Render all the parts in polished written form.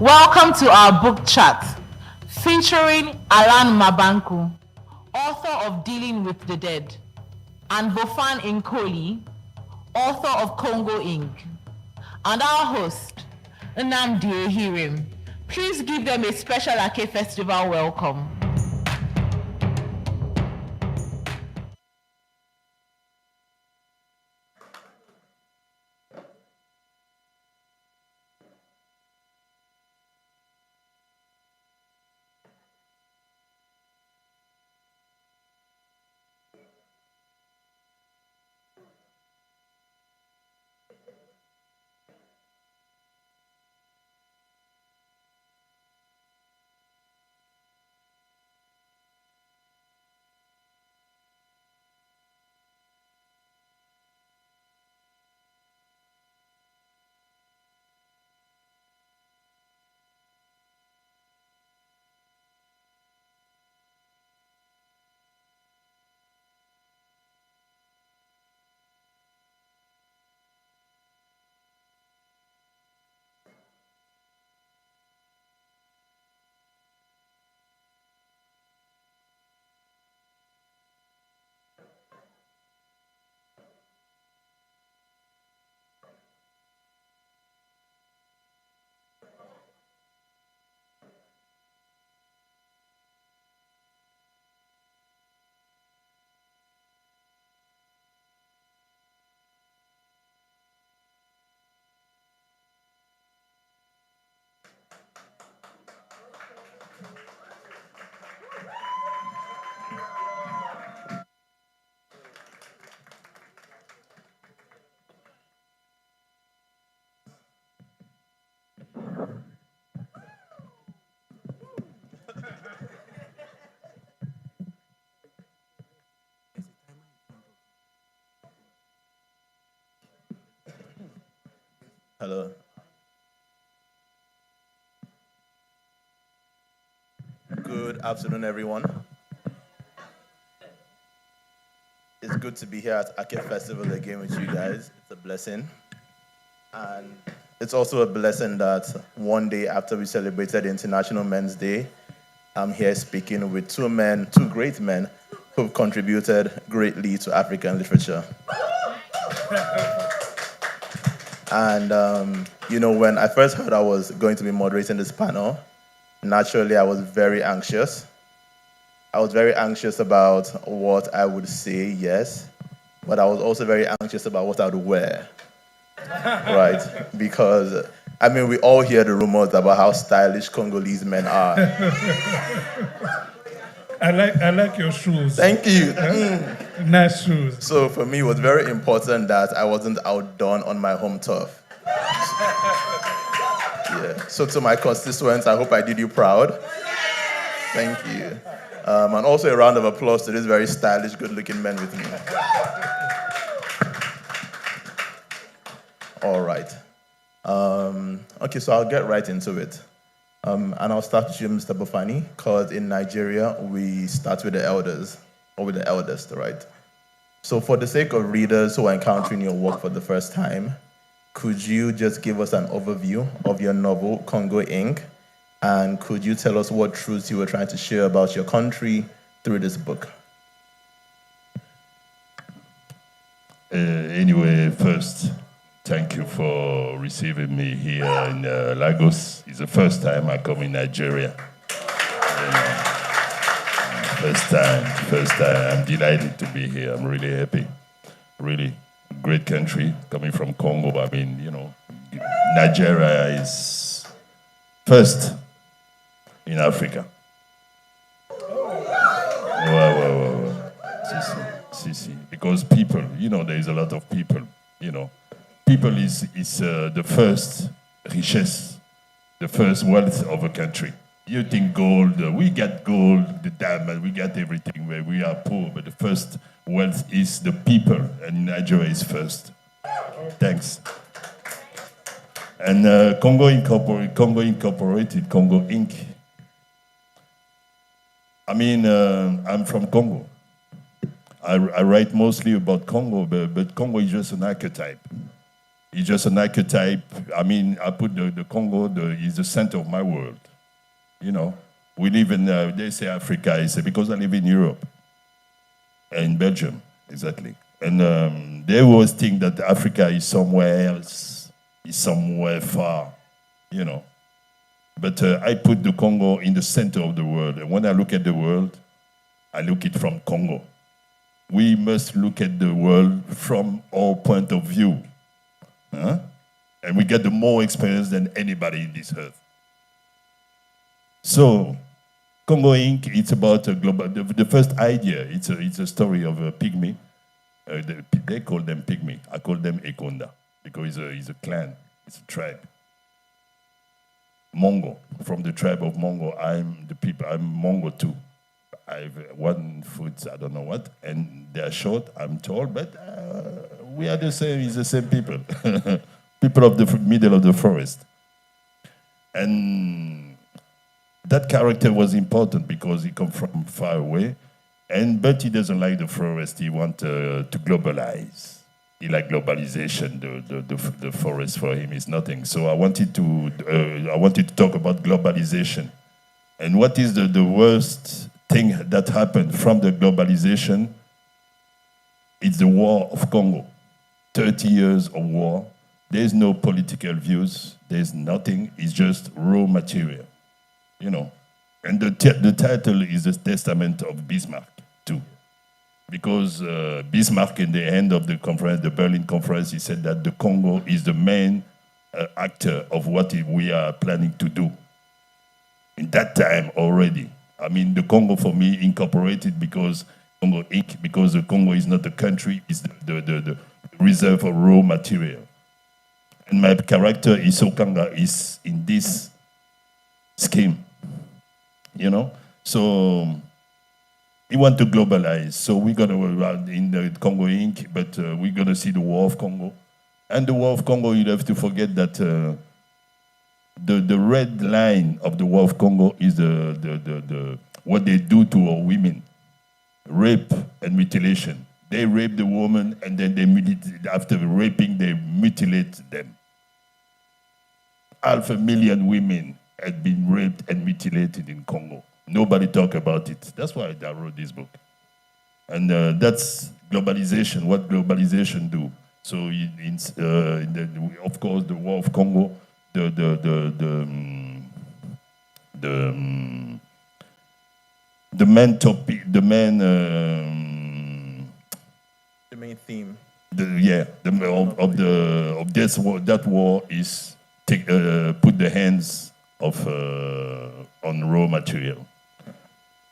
Welcome to our book chat featuring Alain Mabanckou, author of Dealing with the Dead, and Bofane author of Congo Inc., and our host, Nnamdi Ehirim. Please give them a special Ake Festival welcome. Hello. Good afternoon, everyone. It's good to be here at Ake Festival again with you guys. It's a blessing. And it's also a blessing that one day after we celebrated International Men's Day, I'm here speaking with two great men who've contributed greatly to African literature. And, when I first heard I was going to be moderating this panel, naturally I was very anxious. I was very anxious about what I would say, yes, but I was also very anxious about what I would wear, right? Because, we all hear the rumors about how stylish Congolese men are. I like your shoes. Thank you. Nice shoes. So for me, it was very important that I wasn't outdone on my home turf. Yeah. So to my constituents, I hope I did you proud. Thank you. And also a round of applause to this very stylish, good-looking man with me. All right. Okay, so I'll get right into it. And I'll start with you, Mr. Bofane, because in Nigeria, we start with the elders, or with the eldest, right? So for the sake of readers who are encountering your work for the first time, could you just give us an overview of your novel, Congo Inc., and could you tell us what truths you were trying to share about your country through this book? Anyway, first, thank you for receiving me here in Lagos. It's the first time I come in Nigeria. First time. I'm delighted to be here. I'm really happy. Really great country, coming from Congo. Nigeria is first in Africa. Wow. See. Because people, there is a lot of people, People is the first richesse, the first wealth of a country. You think gold, we got gold, the diamond, we got everything where we are poor, but the first wealth is the people, and Nigeria is first. Thanks. And Congo Incorporated, Congo Inc. I'm from Congo. I write mostly about Congo, but Congo is just an archetype. It's just an archetype. I mean, I put the Congo is the center of my world. You know, we live in, they say Africa, I say, because I live in Europe, in Belgium, exactly. And they always think that Africa is somewhere else, is somewhere far, you know. But I put the Congo in the center of the world. And when I look at the world, I look at it from Congo. We must look at the world from our point of view. Huh? And we get the more experience than anybody in this earth. So, Congo Inc., it's about a global, the first idea, it's a story of a pygmy. They call them pygmy. I call them Ekonda, because it's a clan, it's a tribe. Mongo, from the tribe of Mongo, I'm Mongo too. I have 1 foot, I don't know what, and they're short, I'm tall, but we are the same, it's the same people. People of the middle of the forest. And that character was important because he comes from far away, but he doesn't like the forest, he wants to globalize. He likes globalization, the forest for him is nothing. So I wanted to talk about globalization. And what is the worst thing that happened from the globalization? It's the war of Congo. 30 years of war. There's no political views. There's nothing. It's just raw material, you know. And the title is the Testament of Bismarck, too. Because Bismarck, in the end of the conference, the Berlin conference, he said that the Congo is the main actor of what we are planning to do. In that time already, I mean, the Congo for me incorporated because Congo Inc., because the Congo is not a country, it's the reserve of raw material. And my character, Isokanga, is in this scheme, you know? So he want to globalize. So we're going to, in the Congo Inc., but we're going to see the War of Congo. And the War of Congo, you have to forget that the red line of the War of Congo is what they do to our women. Rape and mutilation. They rape the woman, and then after raping, they mutilate them. 500,000 women had been raped and mutilated in Congo. Nobody talk about it. That's why I wrote this book. And that's globalization, what globalization do. So, of course, the War of Congo, the main topic, the main theme. Of this war, that war is put the hands of on raw material.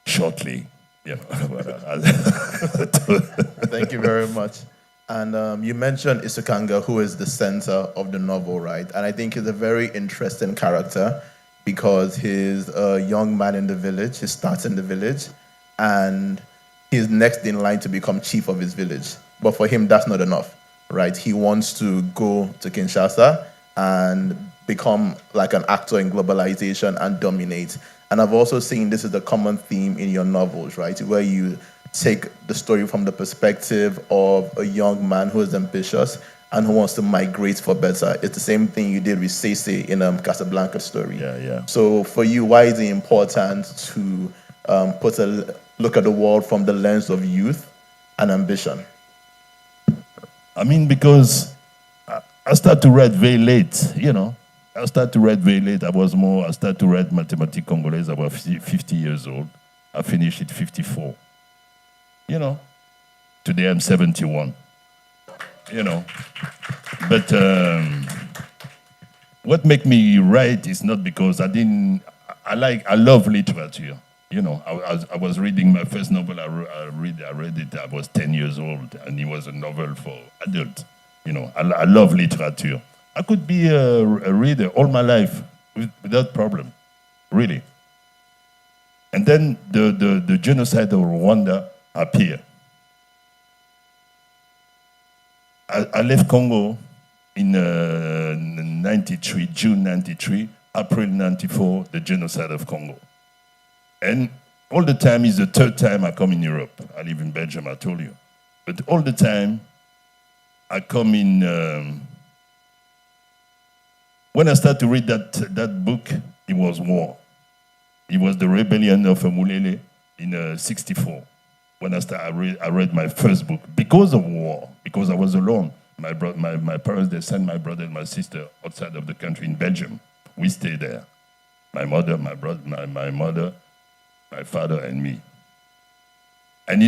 Shortly, yeah. Thank you very much. And you mentioned Isokanga, who is the center of the novel, right? And I think he's a very interesting character because he's a young man in the village. He starts in the village, and he's next in line to become chief of his village. But for him, that's not enough, right? He wants to go to Kinshasa and become like an actor in globalization and dominate. And I've also seen this is a common theme in your novels, right? Where you take the story from the perspective of a young man who is ambitious and who wants to migrate for better. It's the same thing you did with Cece in Casablanca story. Yeah. So for you, why is it important to look at the world from the lens of youth and ambition? I mean, because I started to read very late, you know. I started to read very late. I started to read Mathématiques Congolaises. I was 50 years old. I finished at 54. You know, today I'm 71. You know, but what made me write is not because I love literature. You know, I was reading my first novel. I read it. I was 10 years old, and it was a novel for adults. You know, I love literature. I could be a reader all my life without problem, really. And then the genocide of Rwanda appeared. I left Congo in 93, June 93, April 94, the genocide of Congo. And all the time is the third time I come in Europe. I live in Belgium, I told you. But all the time I come in when I started to read that book, it was war. It was the rebellion of Mulele in 64. When I read my first book because of war, because I was alone. My parents, they sent my brother and my sister outside of the country in Belgium. We stayed there. My mother, my brother, my mother, my father, and me. And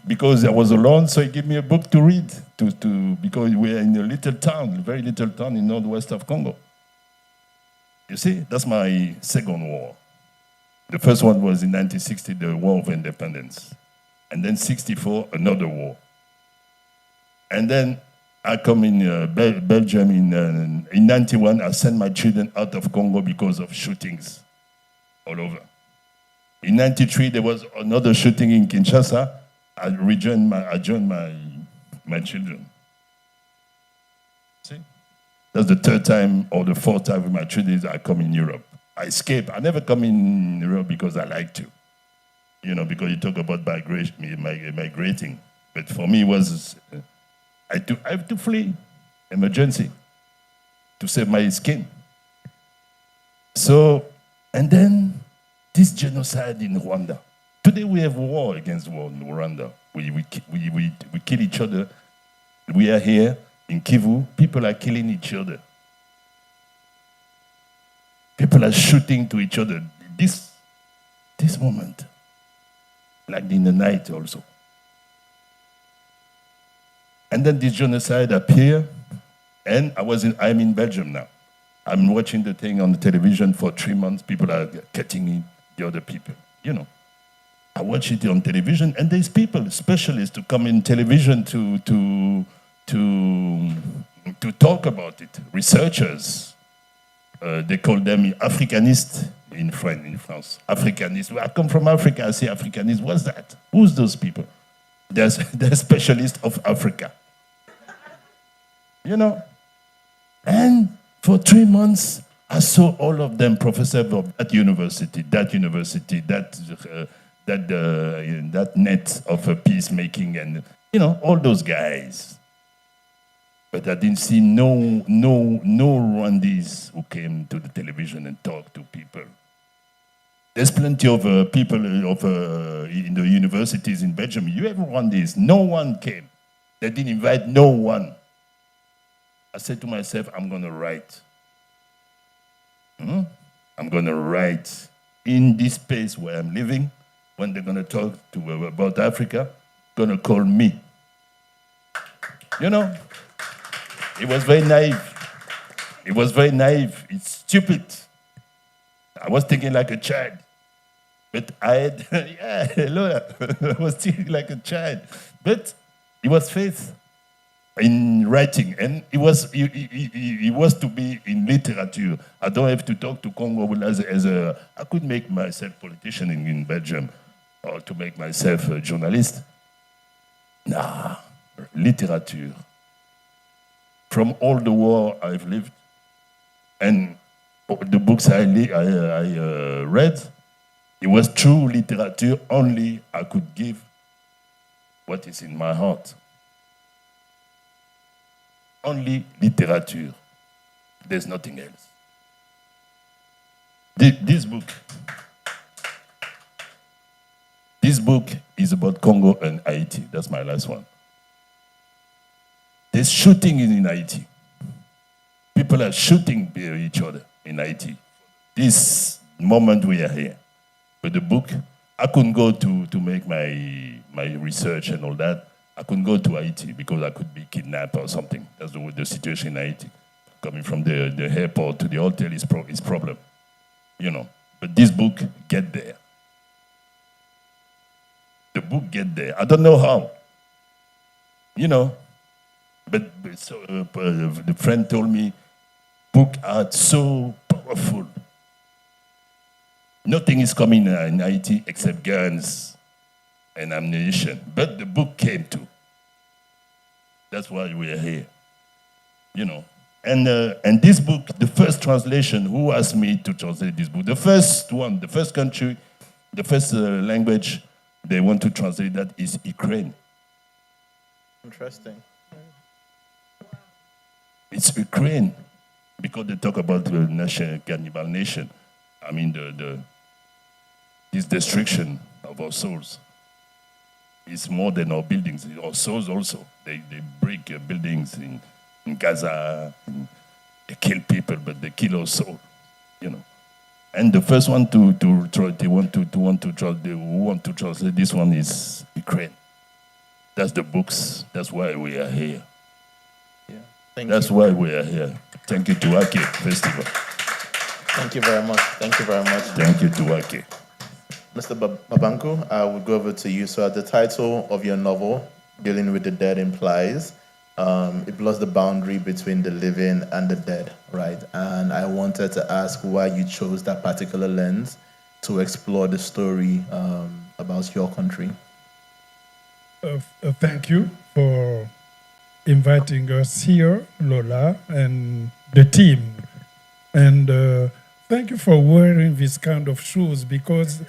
because I was alone, so he gave me a book to read, because we were in a little town, a very little town in northwest of Congo. You see, that's my second war. The first one was in 1960, the War of Independence. And then 64, another war. And then I come in Belgium in 91. I sent my children out of Congo because of shootings all over. In 93, there was another shooting in Kinshasa. I joined my children. See? That's the third time or the fourth time with my children I come in Europe. I escape. I never come in Europe because I like to. Because you talk about migrating. But for me, it was, I have to flee, emergency, to save my skin. So, and then this genocide in Rwanda. Today we have war against war in Rwanda. We kill each other. We are here in Kivu. People are killing each other. People are shooting to each other. This moment, like in the night also. And then this genocide appeared, and I'm in Belgium now. I'm watching the thing on the television for 3 months. People are cutting the other people, I watch it on television, and there's people, specialists, to come in television to talk about it. Researchers. They call them Africanists in France. Africanists. I come from Africa. I say Africanists. What's that? Who's those people? They're specialists of Africa. And for 3 months, I saw all of them professors of that university, that net of peacemaking, and all those guys. But I didn't see no Rwandese who came to the television and talked to people. There's plenty of people in the universities in Belgium. You have Rwandese. No one came. They didn't invite no one. I said to myself, I'm going to write. I'm going to write in this space where I'm living. When they're going to talk about Africa, going to call me. It was very naive. It's stupid. I was thinking like a child. But I was thinking like a child. But it was faith in writing. And it was to be in literature. I don't have to talk to Congo I could make myself politician in Belgium, or to make myself a journalist. Nah, literature. From all the war I've lived, and the books I read, it was true literature. Only I could give what is in my heart. Only literature. There's nothing else. This book is about Congo and Haiti. That's my last one. There's shooting in Haiti. People are shooting each other in Haiti. This moment we are here. But the book, I couldn't go to make my research and all that. I couldn't go to Haiti because I could be kidnapped or something. That's the situation in Haiti. Coming from the airport to the hotel is problem. But this book get there. The book get there. I don't know how. But so, the friend told me, book are so powerful. Nothing is coming in Haiti except guns and ammunition. But the book came too. That's why we are here. And this book, the first translation, who asked me to translate this book? The first one, the first country, the first language they want to translate that is Ukraine. Interesting. It's Ukraine. because they talk about the nation, cannibal nation. I mean, this destruction of our souls is more than our buildings. Our souls also. They break buildings in Gaza. They kill people, but they kill our soul. You know. And the first one to try, who want to translate this one is Ukraine. That's the books. That's why we are here. That's why we are here. Thank you to Ake Festival. Thank you very much. Thank you very much. Thank you to Ake. Mr. Mabanckou, I will go over to you. So the title of your novel, Dealing with the Dead, implies it blurs the boundary between the living and the dead, right? And I wanted to ask why you chose that particular lens to explore the story about your country. Thank you for inviting us here, Lola, and the team. And thank you for wearing this kind of shoes, because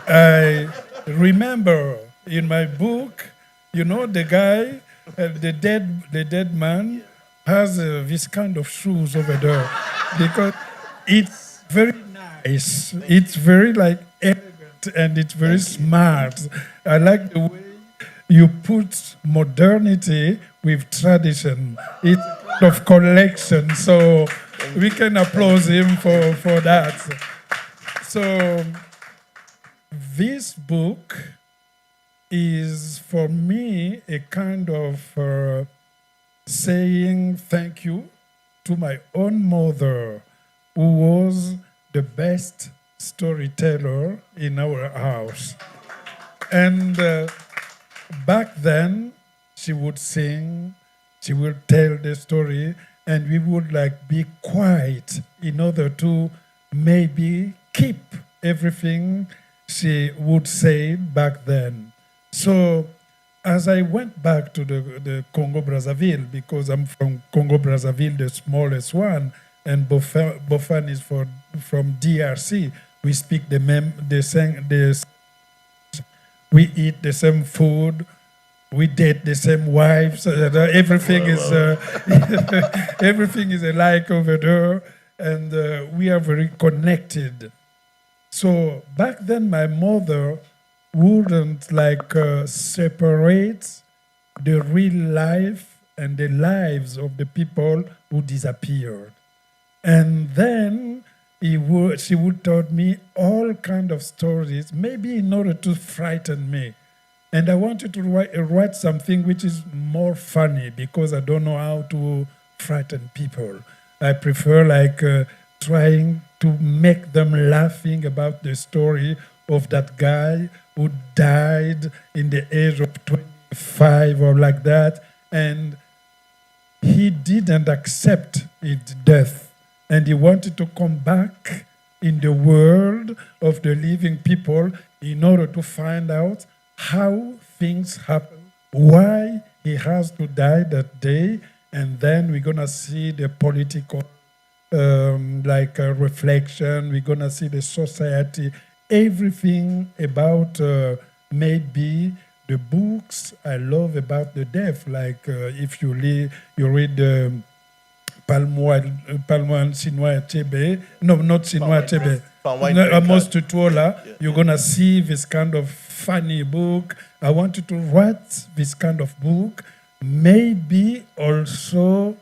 I remember in my book, you know, the guy, the dead man, has this kind of shoes over there, because it's very nice. It's very like elegant and it's very smart. I like the way you put modernity with tradition. It's a kind of collection, so we can applaud him for that. So this book is, for me, a kind of saying thank you to my own mother, who was the best storyteller in our house. And back then, she would sing, she would tell the story, and we would like be quiet in order to maybe keep everything she would say back then. So as I went back to the Congo Brazzaville, because I'm from Congo Brazzaville, the smallest one, and Bofane is from DRC, we speak we eat the same food, we date the same wives. Everything is everything is alike over there, and we are very connected. So back then, my mother wouldn't like separate the real life and the lives of the people who disappeared, and then she would tell me all kind of stories, maybe in order to frighten me. And I wanted to write something which is more funny, because I don't know how to frighten people. I prefer like trying to make them laughing about the story of that guy who died in the age of 25 or like that, and he didn't accept his death, and he wanted to come back in the world of the living people in order to find out how things happen, why he has to die that day, and then we're gonna see the political reflection, we're gonna see the society, everything about maybe the books I love about the deaf, like if you read Palmoine Chinois Chebe, no, not Chinois Chebe, Amos Tutuola, you're gonna see this kind of funny book. I wanted to write this kind of book, maybe also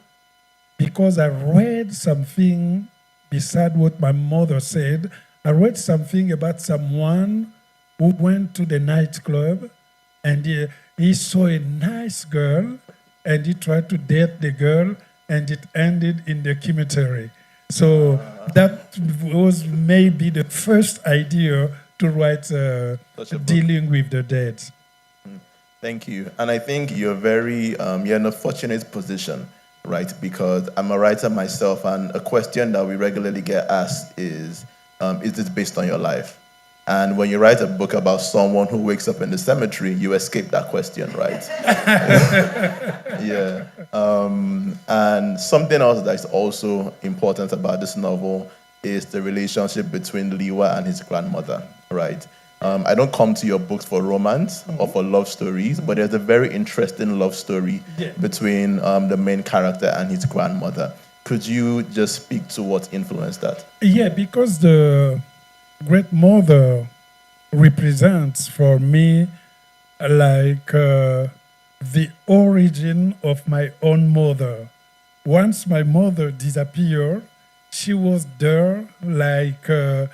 because I read something beside what my mother said. I read something about someone who went to the nightclub and he saw a nice girl and he tried to date the girl, and it ended in the cemetery. So that was maybe the first idea to write Dealing with the Dead. Thank you. And I think you're you're in a fortunate position, right? Because I'm a writer myself, and a question that we regularly get asked is this based on your life? And when you write a book about someone who wakes up in the cemetery, you escape that question, right? Yeah. And something else that's also important about this novel is the relationship between Liwa and his grandmother, right? I don't come to your books for romance or for love stories, but there's a very interesting love story between the main character and his grandmother. Could you just speak to what influenced that? Yeah, because the Great Mother represents for me like the origin of my own mother. Once my mother disappeared, she was there like a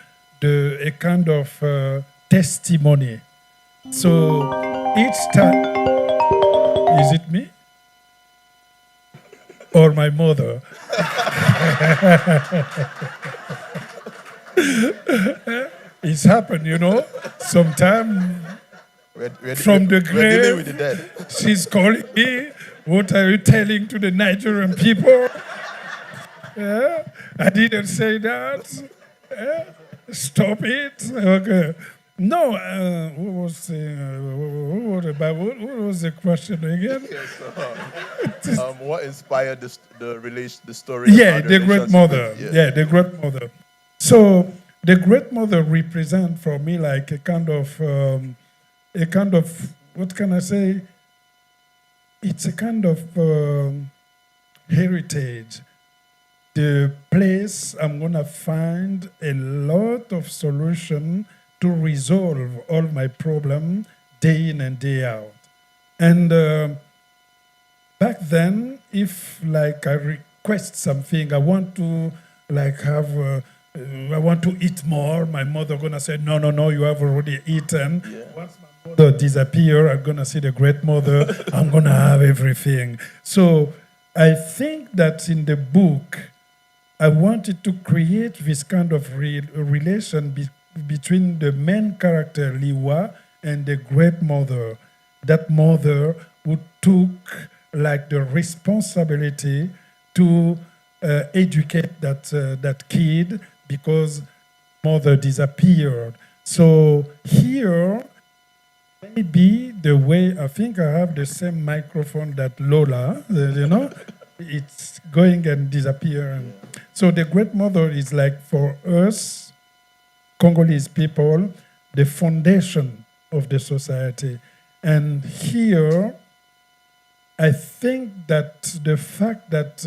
kind of testimony. So each time, is it me or my mother? It's happened, you know. Sometimes from the we're dealing with the grave, dead. she's calling me. What are you telling to the Nigerian people? Yeah, I didn't say that. Yeah, stop it. Okay. No, what was the question again? What inspired the story? Yeah, about the Great relationship Mother. with- Yeah, the Great Mother. So the Great Mother represents for me like a kind of, what can I say? It's a kind of heritage. The place I'm gonna find a lot of solution to resolve all my problem day in and day out. And back then, if like I request something, I want to like have, I want to eat more. My mother gonna say, no, you have already eaten. Yeah. Once my mother disappear, I'm gonna see the Great Mother. I'm gonna have everything. So I think that in the book, I wanted to create this kind of relation between the main character, Liwa, and the Great Mother. That mother who took like the responsibility to educate that kid because mother disappeared. So here, maybe the way, I think I have the same microphone that Lola, you know, it's going and disappearing. So the Great Mother is like for us, Congolese people, the foundation of the society. And here, I think that the fact that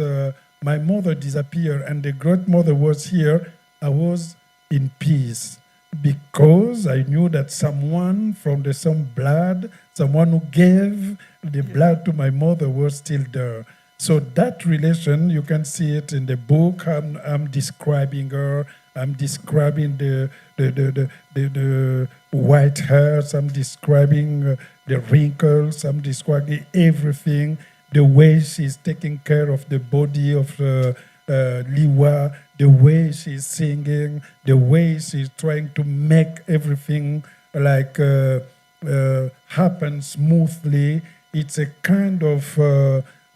my mother disappeared and the Great Mother was here, I was in peace because I knew that someone from the same blood, someone who gave the blood to my mother was still there. So that relation, you can see it in the book. I'm describing her. I'm describing the white hairs. I'm describing the wrinkles. I'm describing everything. The way she's taking care of the body of Liwa, the way she's singing, the way she's trying to make everything like happen smoothly. It's a kind of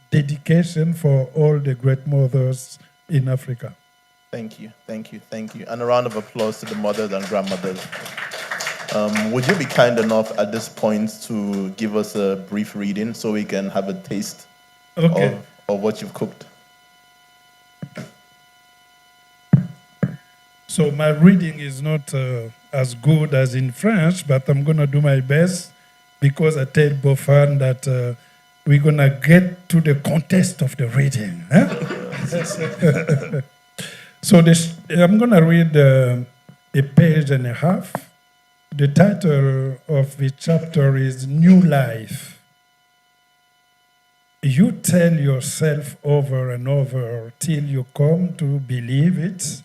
dedication for all the great mothers in Africa. Thank you. And a round of applause to the mothers and grandmothers. Would you be kind enough at this point to give us a brief reading so we can have a taste of what you've cooked? So my reading is not as good as in French, but I'm going to do my best because I tell Bofane that we're going to get to the contest of the reading. Huh? So I'm going to read a page and a half. The title of the chapter is New Life. You tell yourself over and over till you come to believe it.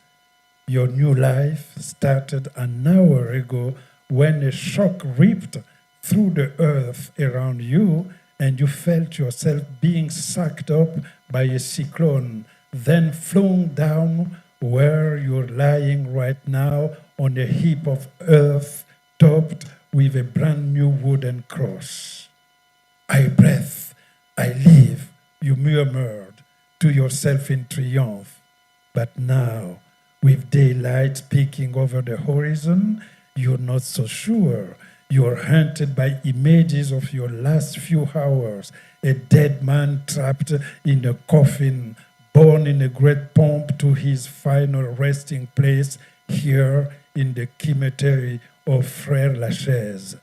Your new life started an hour ago when a shock ripped through the earth around you and you felt yourself being sucked up by a cyclone, then flown down where you're lying right now on a heap of earth topped with a brand new wooden cross. I breathe, I live, you murmured to yourself in triumph. But now, with daylight peeking over the horizon, you're not so sure. You're haunted by images of your last few hours, a dead man trapped in a coffin, borne in a great pomp to his final resting place here in the cemetery of Frère Lachaise.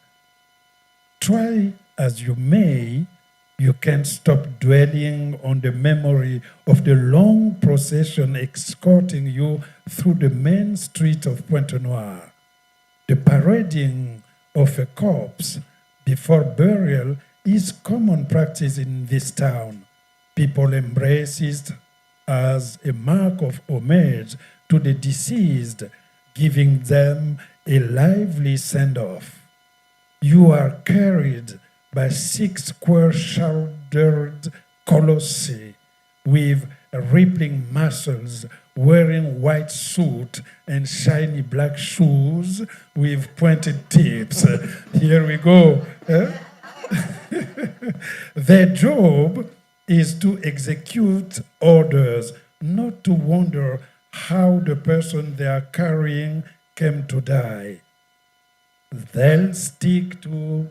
Try as you may, You can't stop dwelling on the memory of the long procession escorting you through the main street of Pointe Noire. The parading of a corpse before burial is common practice in this town. People embrace it as a mark of homage to the deceased, giving them a lively send-off. You are carried by 6 square-shouldered colossi with rippling muscles, wearing white suit and shiny black shoes with pointed tips. Here we go. Their job is to execute orders, not to wonder how the person they are carrying came to die. They'll stick to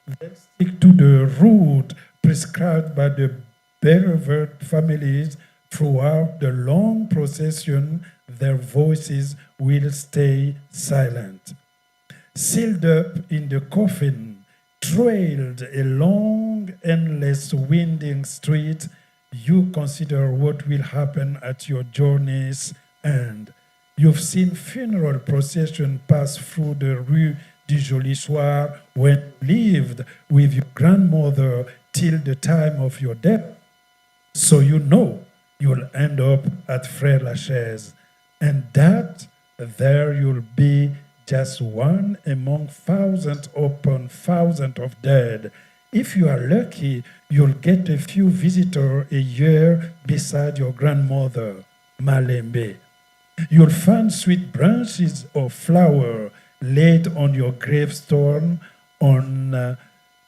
the route prescribed by the bereaved families throughout the long procession. Their voices will stay silent. Sealed up in the coffin, trailed along endless winding street, you consider what will happen at your journey's end. You've seen funeral procession pass through the Rue du Joli Soir when you lived with your grandmother till the time of your death. So you know you'll end up at Frère Lachaise, and that there you'll be just one among thousands upon thousands of dead. If you are lucky, you'll get a few visitors a year beside your grandmother, Malembe. You'll find sweet branches of flower laid on your gravestone on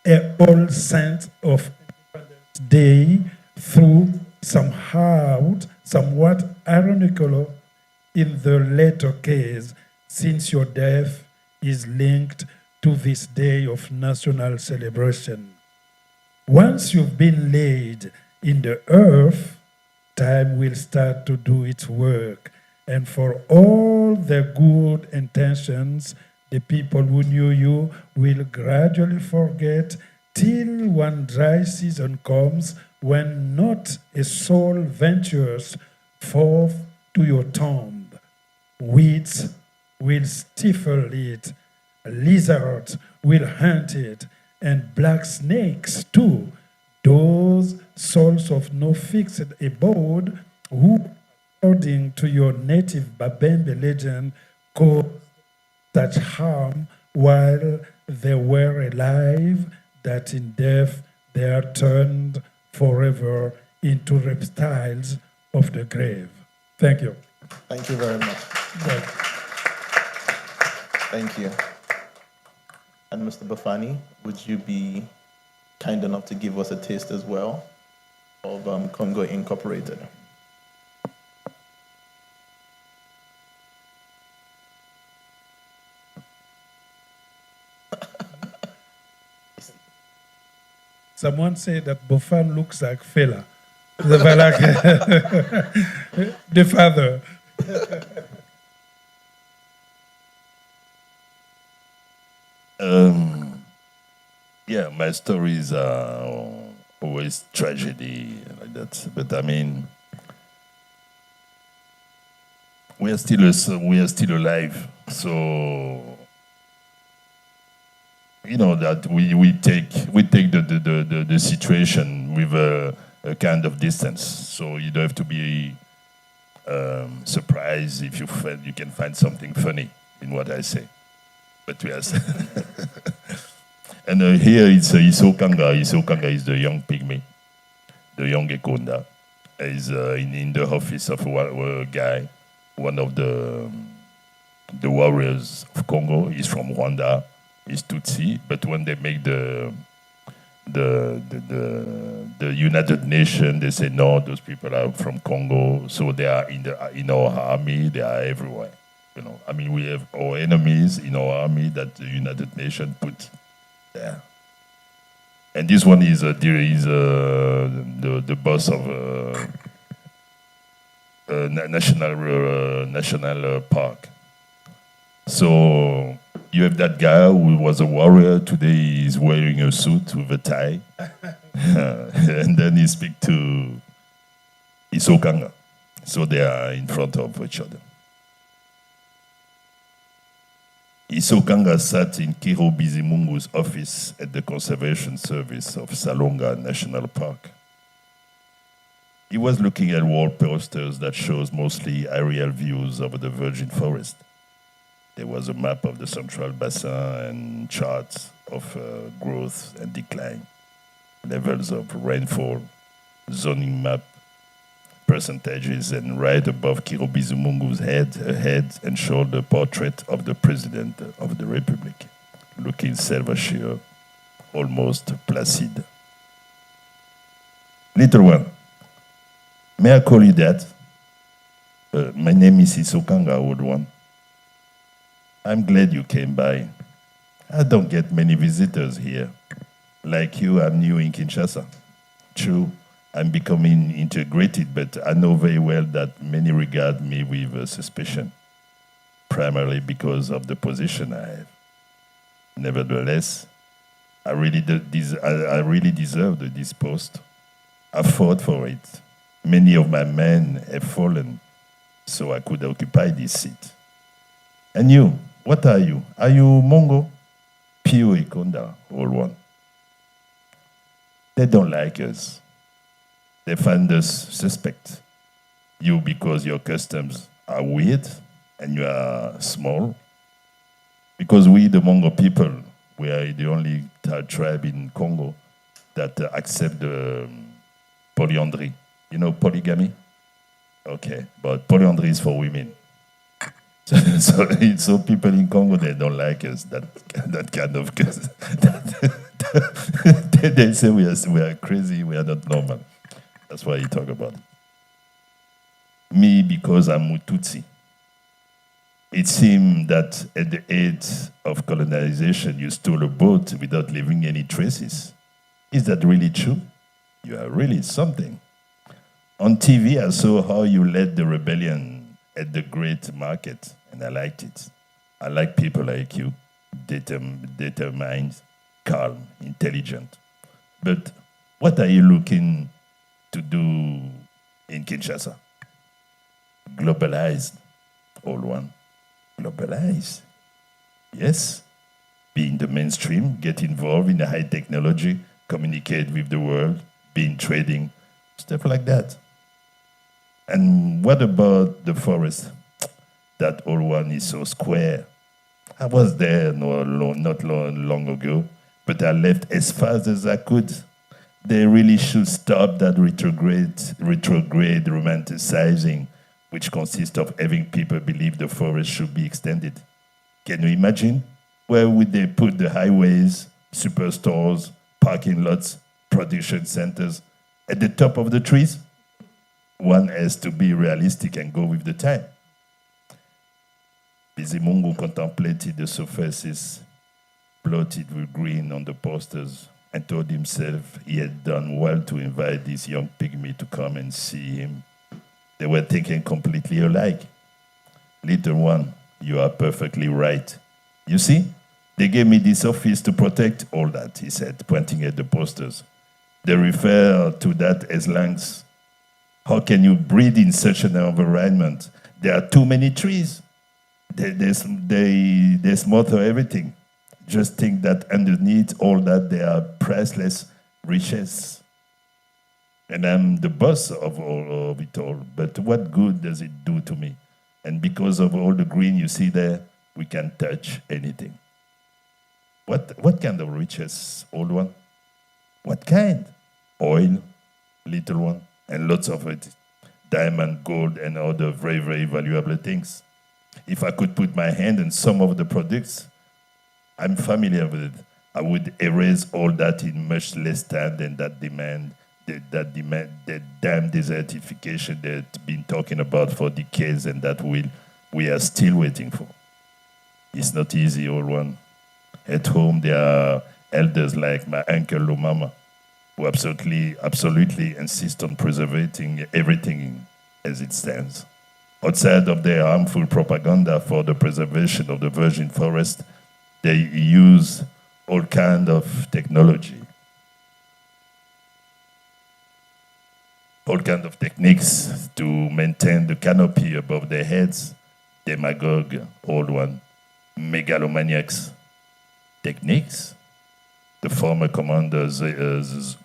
All Saints of Independence Day, through somewhat ironical in the latter case, since your death is linked to this day of national celebration. Once you've been laid in the earth, time will start to do its work. And for all their good intentions, the people who knew you will gradually forget till one dry season comes when not a soul ventures forth to your tomb. Weeds will stifle it, lizards will hunt it, and black snakes too, those souls of no fixed abode who, according to your native Babembe legend, caused such harm while they were alive that in death they are turned forever into reptiles of the grave. Thank you. Thank you very much. Right. Thank you. And Mr. Bofane, would you be kind enough to give us a taste as well of Congo Incorporated? Someone said that Bofane looks like Fela. The the father. Yeah, my stories are always tragedy like that. But I mean, we are still alive. So you know that we take the situation with a kind of distance. So you don't have to be surprised if you can find something funny in what I say. But yes. And here it's Isokanga. Isokanga is the young pygmy, the young Ekonda. Is in the office of a guy, one of the warriors of Congo. He's from Rwanda. He's Tutsi. But when they make the United Nations, they say no, those people are from Congo. So they are in our army. They are everywhere. You know, I mean, we have our enemies in our army that the United Nations put there. And this one is the boss of national park. So you have that guy who was a warrior. Today he's wearing a suit with a tie. and then he speak to Isokanga. So they are in front of each other. Isokanga sat in Kiro Bizimungu's office at the Conservation Service of Salonga National Park. He was looking at wall posters that shows mostly aerial views over the virgin forest. There was a map of the Central Basin and charts of growth and decline, levels of rainfall, zoning map, percentages, and right above Kiro Bizimungu's head, a head and shoulder portrait of the President of the Republic, looking self-assured, almost placid. Little one, may I call you that? My name is Isokanga, old one. I'm glad you came by. I don't get many visitors here. Like you, I'm new in Kinshasa. True, I'm becoming integrated, but I know very well that many regard me with suspicion, primarily because of the position I have. Nevertheless, I really deserve this post. I fought for it. Many of my men have fallen, so I could occupy this seat. And you, what are you? Are you Mongo? Pio Ikonda, all one. They don't like us. They find us suspect. You because your customs are weird and you are small. Because we, the Mongo people, we are the only tribe in Congo that accept the polyandry. You know polygamy? Okay, but polyandry is for women. So people in Congo, they don't like us, that kind of, they say we are crazy, we are not normal. That's why you talk about it. Me, because I'm Mututsi. It seemed that at the age of colonization, you stole a boat without leaving any traces. Is that really true? You are really something. On TV, I saw how you led the rebellion at the Great Market, and I liked it. I like people like you, determined, calm, intelligent. But what are you looking to do in Kinshasa? Globalized, all one. Globalized. Yes. Be in the mainstream, get involved in the high technology, communicate with the world, be in trading, stuff like that. And what about the forest? That old one is so square. I was there not long ago, but I left as fast as I could. They really should stop that retrograde romanticizing, which consists of having people believe the forest should be extended. Can you imagine? Where would they put the highways, superstores, parking lots, production centers? At the top of the trees? One has to be realistic and go with the time. Bizimungu contemplated the surfaces blotted with green on the posters and told himself he had done well to invite this young pygmy to come and see him. They were thinking completely alike. Little one, you are perfectly right. You see, they gave me this office to protect all that, he said, pointing at the posters. They refer to that as lungs. How can you breathe in such an environment? There are too many trees. They smother everything. Just think that underneath all that, there are priceless riches. And I'm the boss of all of it all. But what good does it do to me? And because of all the green you see there, we can touch anything. What kind of riches, old one? What kind? Oil, little one, and lots of it. Diamond, gold, and other very, very valuable things. If I could put my hand on some of the products, I'm familiar with it. I would erase all that in much less time than that damn desertification that's been talking about for decades and that we are still waiting for. It's not easy, old one. At home, there are elders like my uncle or mama who absolutely insist on preserving everything as it stands. Outside of their harmful propaganda for the preservation of the virgin forest, they use all kinds of technology. all kinds of techniques to maintain the canopy above their heads. Demagogue, old one. Megalomaniacs techniques. The former commander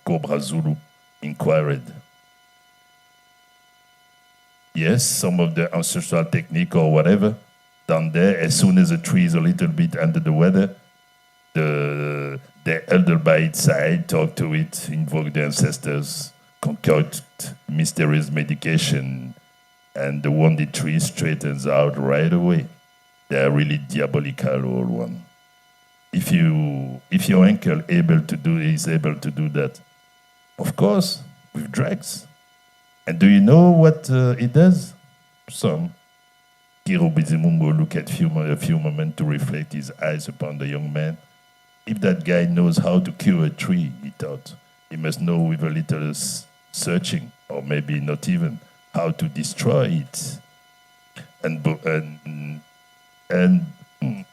Cobra Zulu inquired. Yes, some of the ancestral technique or whatever down there, as soon as the tree is a little bit under the weather, the elder by its side talk to it, invoke the ancestors, concoct mysterious medication, and the wounded tree straightens out right away. They are really diabolical, old one. If your uncle is able to do that, of course, with drugs. And do you know what it does? Some. Kiro Bizimungo look at a few moments to reflect his eyes upon the young man. If that guy knows how to cure a tree, he thought, he must know with a little searching, or maybe not even, how to destroy it. And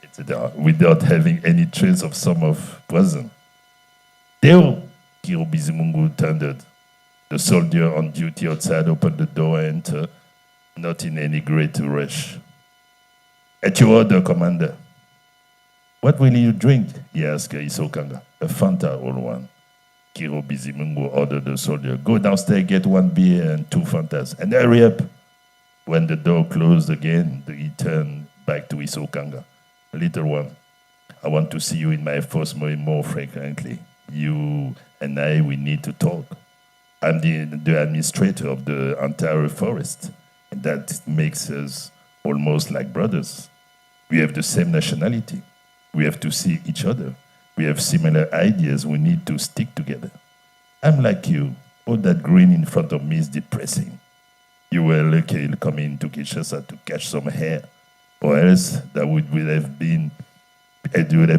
etc., without having any trace of some of poison. Theo, Kiro Bizimungo thundered. The soldier on duty outside opened the door and entered, not in any great rush. At your order, Commander. What will you drink? He asked Isokanga. A Fanta, old one. Kiro Bizimungo ordered the soldier. Go downstairs, get 1 beer and 2 Fantas, and hurry up. When the door closed again, he turned back to Isokanga. Little one, I want to see you in my first more frequently. You and I, we need to talk. I'm the administrator of the entire forest, and that makes us almost like brothers. We have the same nationality. We have to see each other. We have similar ideas. We need to stick together. I'm like you. All that green in front of me is depressing. You were lucky coming to Kinshasa to catch some hair, or else that would have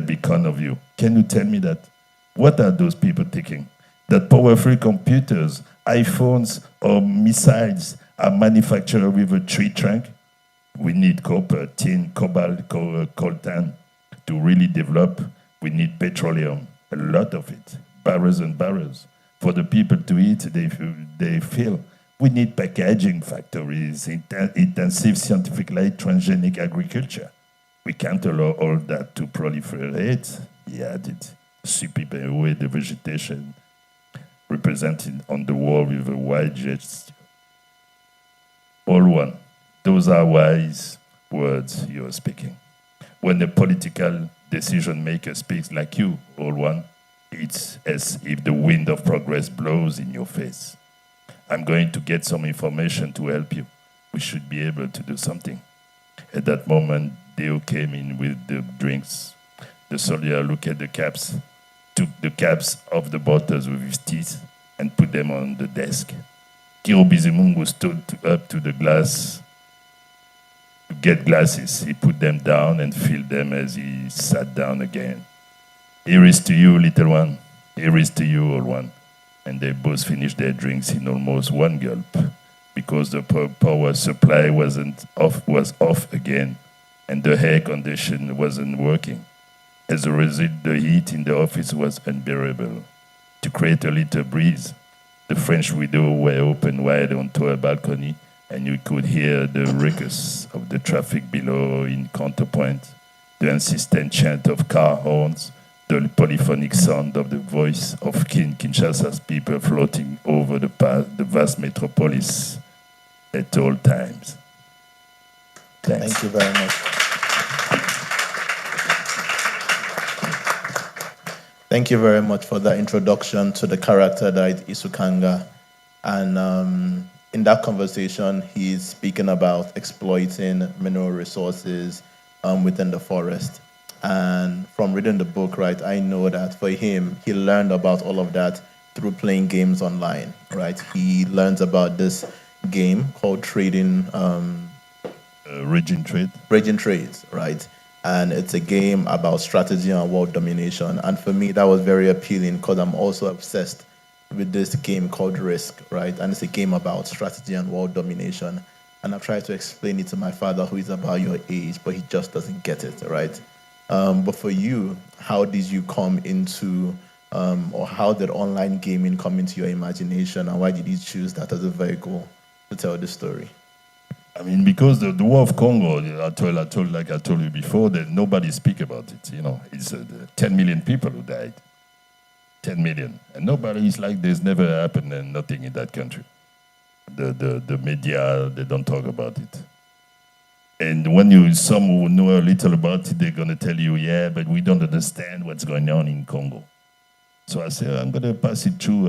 become of you. Can you tell me that? What are those people thinking? That powerful computers, iPhones, or missiles are manufactured with a tree trunk? We need copper, tin, cobalt, coltan to really develop. We need petroleum, a lot of it, barrels and barrels. For the people to eat, they feel. We need packaging factories, intensive scientific light, transgenic agriculture. We can't allow all that to proliferate, he added, sweeping away the vegetation represented on the wall with a wide gesture. All one, those are wise words you are speaking. When a political decision maker speaks like you, all one, it's as if the wind of progress blows in your face. I'm going to get some information to help you. We should be able to do something. At that moment, Deo came in with the drinks. The soldier looked at the caps, took the caps off the bottles with his teeth, and put them on the desk. Kiro Bizimungu stood up to the glass to get glasses. He put them down and filled them as he sat down again. Here is to you, little one. Here is to you, old one. And they both finished their drinks in almost one gulp because the power supply was off again and the air condition wasn't working. As a result, the heat in the office was unbearable. To create a little breeze, the French windows were open wide onto a balcony, and you could hear the ruckus of the traffic below in counterpoint, the insistent chant of car horns, the polyphonic sound of the voice of Kinshasa's people floating over the vast metropolis at all times. Thanks. Thank you very much. Thank you very much for that introduction to the character that is Isukanga. And in that conversation, he's speaking about exploiting mineral resources within the forest. And from reading the book, right, I know that for him, he learned about all of that through playing games online, right? He learns about this game called trading. Raging Trade. Raging Trades, right? And it's a game about strategy and world domination. And for me, that was very appealing because I'm also obsessed with this game called Risk, right? And it's a game about strategy and world domination. And I've tried to explain it to my father, who is about your age, but he just doesn't get it, right? But for you, how did you come into or how did online gaming come into your imagination, and why did you choose that as a vehicle to tell the story? I mean, because the war of Congo, like I told you before, that nobody speak about it. You know, it's 10 million people who died, 10 million, and nobody is like there's never happened and nothing in that country. The media, they don't talk about it. And when some who know a little about it, they're gonna tell you, yeah, but we don't understand what's going on in Congo. So I said, I'm gonna pass it through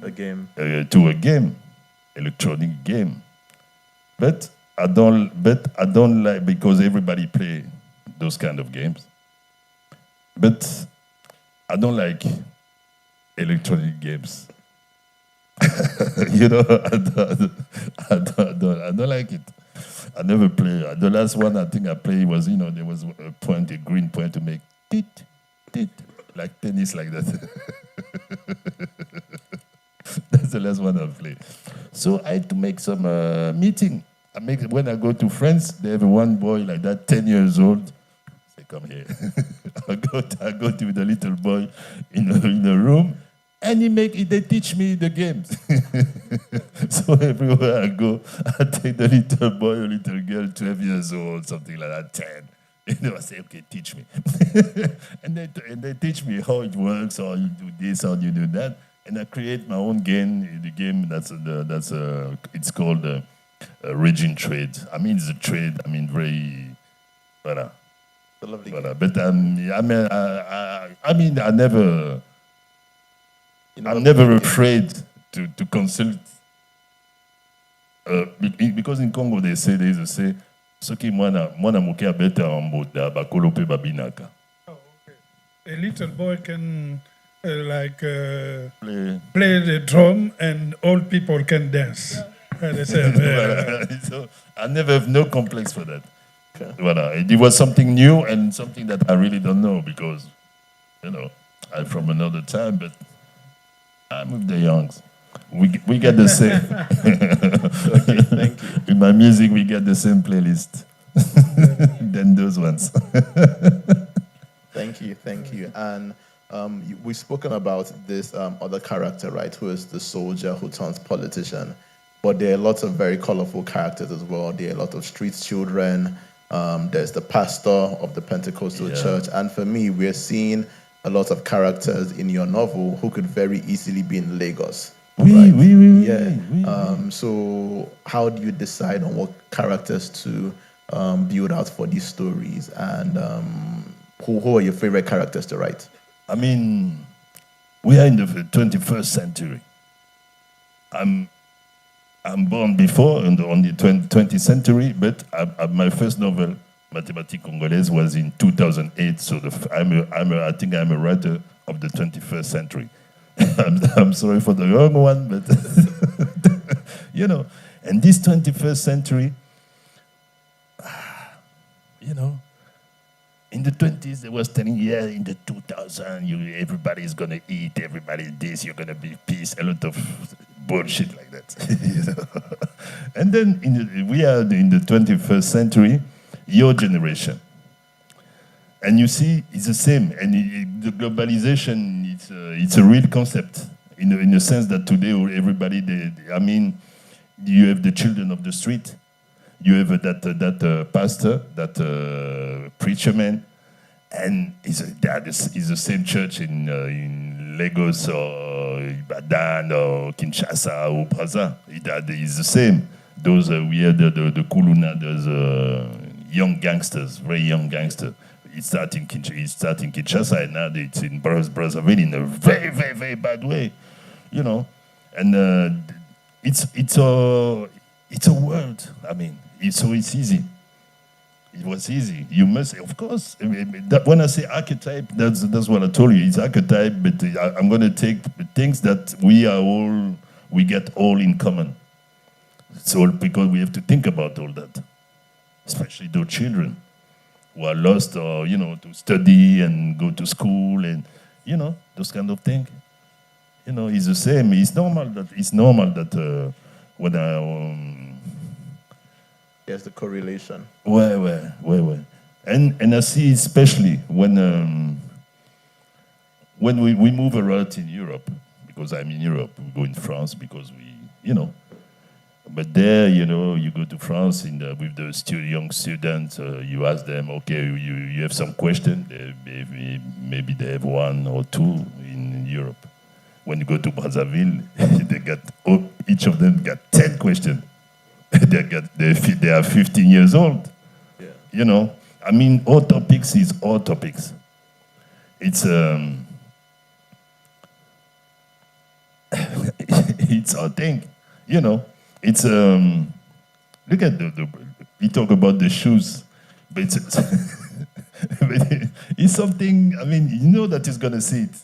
A game. to a game, electronic game. But I don't like, because everybody play those kind of games. But I don't like electronic games. You know, I don't like it. I never play. The last one I think I played was, you know, there was a green point to make tit, like tennis, like that. That's the last one I've played. So I had to make some meeting. When I go to France, they have one boy like that, 10 years old. Say, come here. I go to the little boy in the room, and they teach me the games. So everywhere I go, I take the little boy or little girl, 12 years old, something like that, 10. You know, I say, okay, teach me. and they teach me how it works, how you do this, how you do that. And I create my own game. The game it's called Raging Trade. I mean, it's a trade. I mean, very, voilà. The lovely Voilà. But I'm never afraid to consult. Because in Congo they say soki mwana moke abeta ambota bakolope babinaka. Oh, okay. A little boy can play the drum, and old people can dance. They say, So I never have no complex for that. Okay. Voilà. It was something new and something that I really don't know, because, you know, I'm from another time, but I'm with the youngs. We get the same. Okay, thank you. In my music, we get the same playlist than those ones. Thank you. And we've spoken about this other character, right, who is the soldier who turns politician. But there are lots of very colorful characters as well. There are a lot of street children. There's the pastor of the Pentecostal church. And for me, we're seeing a lot of characters in your novel who could very easily be in Lagos. So how do you decide on what characters to build out for these stories? And who are your favorite characters to write? I mean, we are in the 21st century. I'm born before on the 20th century, but my first novel, Mathématiques Congolaises, was in 2008. So I think I'm a writer of the 21st century. I'm sorry for the wrong one, but you know, and this 21st century, you know, in the 20s, they was telling, yeah, in the 2000, everybody's gonna eat, everybody this, you're gonna be peace, a lot of bullshit like that. You know? And then we are in the 21st century, your generation. And you see, it's the same. And the globalization, it's a real concept in the sense that today everybody, you have the children of the street, you have that pastor, that preacher man, and it's the same church in Lagos or Ibadan or Kinshasa or Brazzaville. It's the same. Those we had the Kuluna, those young gangsters, very young gangsters. It started in Kinshasa, and now it's in Brazzaville in a very, very, very bad way, you know. And it's a world. I mean, it's easy. It was easy. You must, of course. When I say archetype, that's what I told you. It's archetype, but I'm going to take things that we get all in common. So because we have to think about all that, especially those children who are lost, or to study and go to school, and those kind of things. It's the same. It's normal that when I there's the correlation. Where. And I see especially when we move around in Europe, because I'm in Europe, we go in France because but there, you go to France with the young students, you ask them, okay, you have some question, maybe they have one or two in Europe. When you go to Brazzaville, each of them got 10 questions. They are 15 years old. Yeah. I mean, all topics is all topics. It's it's our thing, It's look at we talk about the shoes, but it's something. I mean, that he's gonna see it.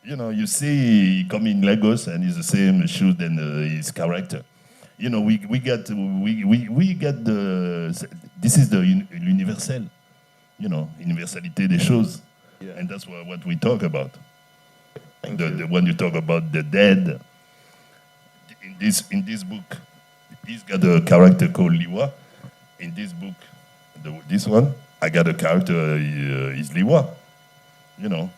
You see, he come in Lagos and he's the same shoes than his character. We get the. This is the universal. Universalité des choses, and that's what we talk about. When you talk about the dead, in this book, he's got a character called Liwa. In this book, this one, I got a character is Liwa. I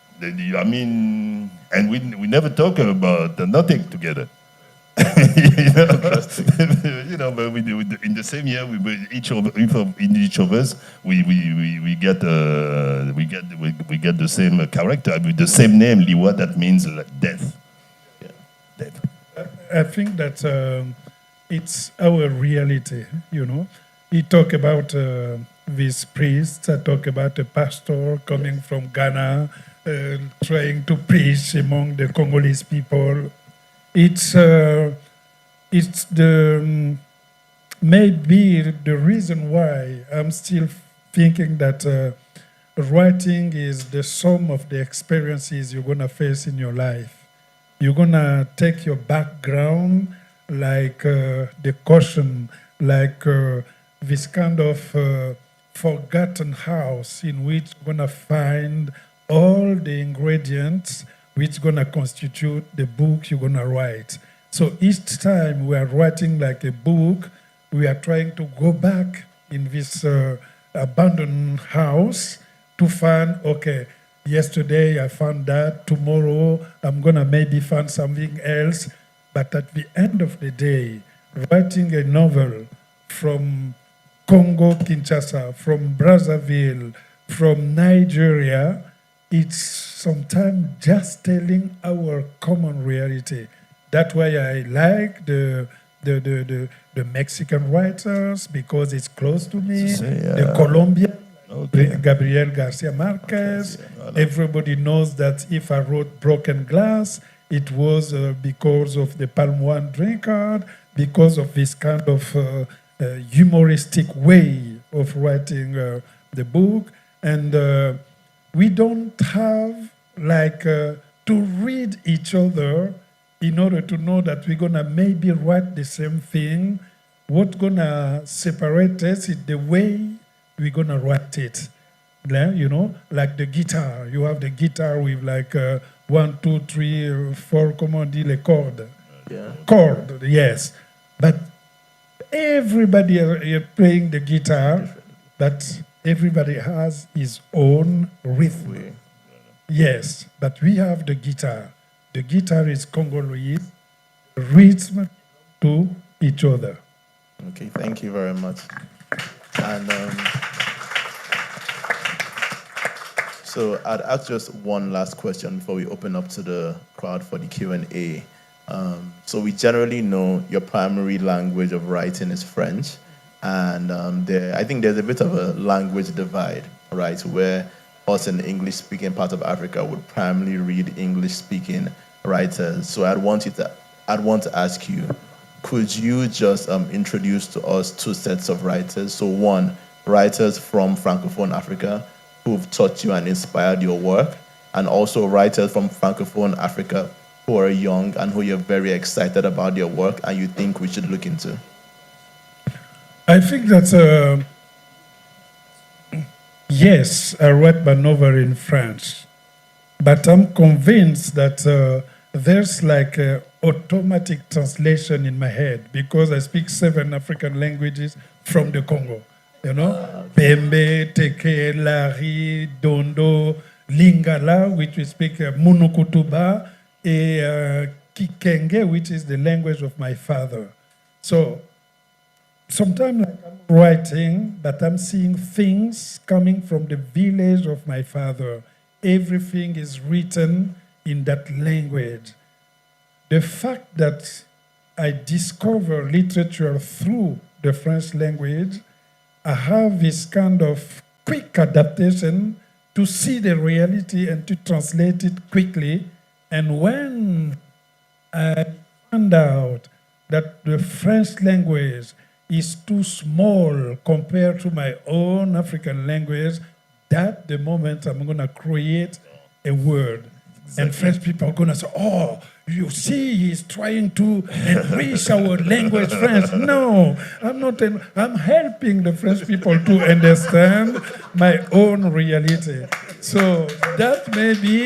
mean, and we never talk about nothing together. But we do in the same year. Each of us, we get the same character with the same name, Liwa. That means death. Yeah. Death. I think that it's our reality. We talk about this priest. I talk about a pastor coming from Ghana, trying to preach among the Congolese people. It's the maybe the reason why I'm still thinking that writing is the sum of the experiences you're gonna face in your life. You're gonna take your background, like the caution, like this kind of forgotten house in which you're gonna find all the ingredients which gonna constitute the book you're gonna write. So each time we are writing like a book, we are trying to go back in this abandoned house to find, okay, yesterday I found that, tomorrow I'm gonna maybe find something else. But at the end of the day, writing a novel from Congo, Kinshasa, from Brazzaville, from Nigeria, it's sometimes just telling our common reality. That's why I like the Mexican writers, because it's close to me. The Colombian, Gabriel Garcia Marquez. Everybody knows that if I wrote Broken Glass, it was because of the Palm One drink card, because of this kind of humoristic way of writing the book. And we don't have to read each other in order to know that we're gonna maybe write the same thing. What's gonna separate us is the way we're gonna write it. Like the guitar. You have the guitar with 1, 2, 3, 4, comment on dit les cordes? Yeah. Chord, yes. But everybody is playing the guitar, but everybody has his own rhythm. Yes, but we have the guitar. The guitar is Congolese, rhythm to each other. Okay, thank you very much. And so I'd ask just one last question before we open up to the crowd for the Q&A. So we generally know your primary language of writing is French, and I think there's a bit of a language divide, right, where us in the English-speaking part of Africa would primarily read English-speaking writers. So I'd want to ask you, could you just introduce to us two sets of writers? So one, writers from Francophone Africa who've taught you and inspired your work, and also writers from Francophone Africa who are young and who you're very excited about their work and you think we should look into. I think that's yes, I write my novel in French, but I'm convinced that there's automatic translation in my head because I speak 7 African languages from the Congo. you know, Pembe, Teke, Lari, Dondo, Lingala, which we speak Munukutuba, Kikenge, which is the language of my father. So sometimes like I'm writing, but I'm seeing things coming from the village of my father. Everything is written in that language. The fact that I discover literature through the French language, I have this kind of quick adaptation to see the reality and to translate it quickly. And when I found out that the French language is too small compared to my own African language, that's the moment I'm going to create a word. Exactly. And French people are going to say, oh, you see, he's trying to enrich our language, French. No, I'm not. I'm helping the French people to understand my own reality. So that may be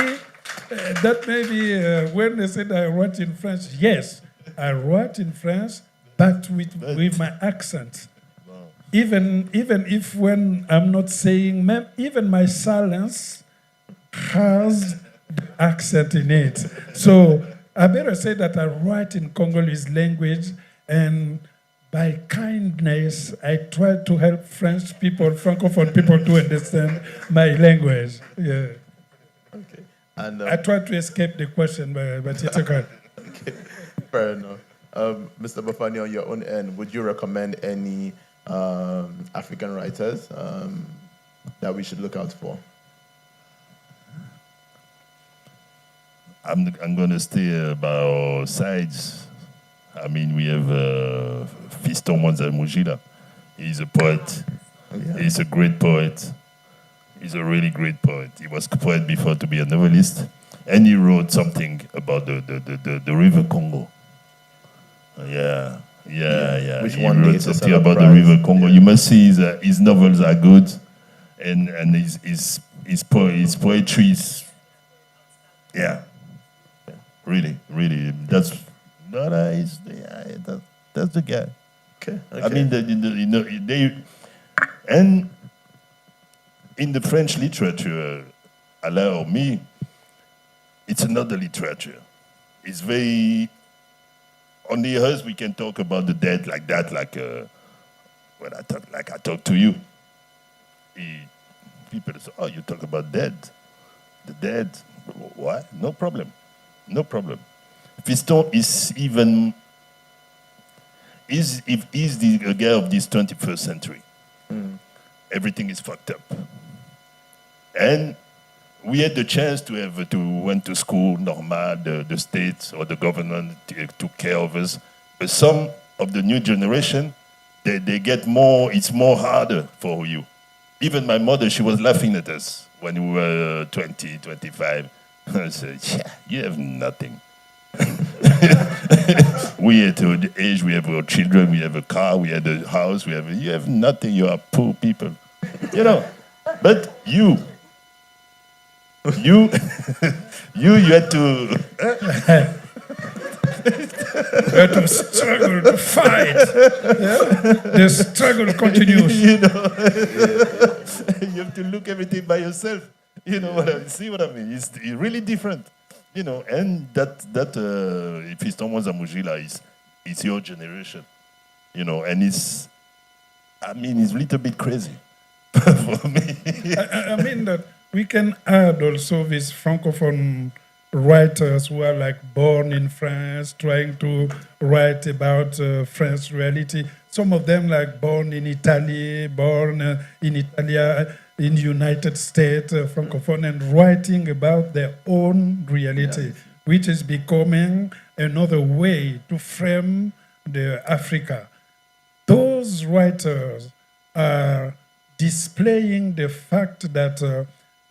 when they said I wrote in French, yes, I wrote in French, but with my accent. Wow. Even if when I'm not saying, even my silence has the accent in it. So I better say that I write in Congolese language, and by kindness, I try to help French people, Francophone people to understand my language. Yeah. Okay. And I tried to escape the question, but it's okay. Okay. Fair enough. Mr. Bofane, on your own end, would you recommend any African writers that we should look out for? I'm going to stay by our sides. I mean, we have Fiston Mwanza. He's a poet. Yeah. He's a great poet. He's a really great poet. He was a poet before to be a novelist. And he wrote something about the River Congo. Yeah. Which he one wrote something about the River Congo. Yeah. You must see his novels are good. And his poetry is, yeah. Really, that's the guy. Okay. I mean, and in the French literature, Alain or me, it's another literature. It's very, only us we can talk about the dead like that, when I talk to you. People say, oh, you talk about the dead. Why? No problem. Fiston is the guy of this 21st century. Everything is fucked up. And we had the chance to went to school, normal, the state or the government took care of us. But some of the new generation, they get more, it's more harder for you. Even my mother, she was laughing at us when we were 20, 25. I said, yeah, you have nothing. We at the age, we have our children, we have a car, we have a house, you have nothing, you are poor people. You know, but you had to... You have to struggle, to fight. Yeah? The struggle continues. You know, you have to look everything by yourself. You know what I mean? See what I mean? It's really different, you know. And that Fiston Mwanza is your generation, you know. And it's a little bit crazy for me. I mean that we can add also these Francophone writers who are like born in France, trying to write about French reality. Some of them like born in Italy, born in Italia, in the United States, Francophone, and writing about their own reality, which is becoming another way to frame the Africa. Those writers are displaying the fact that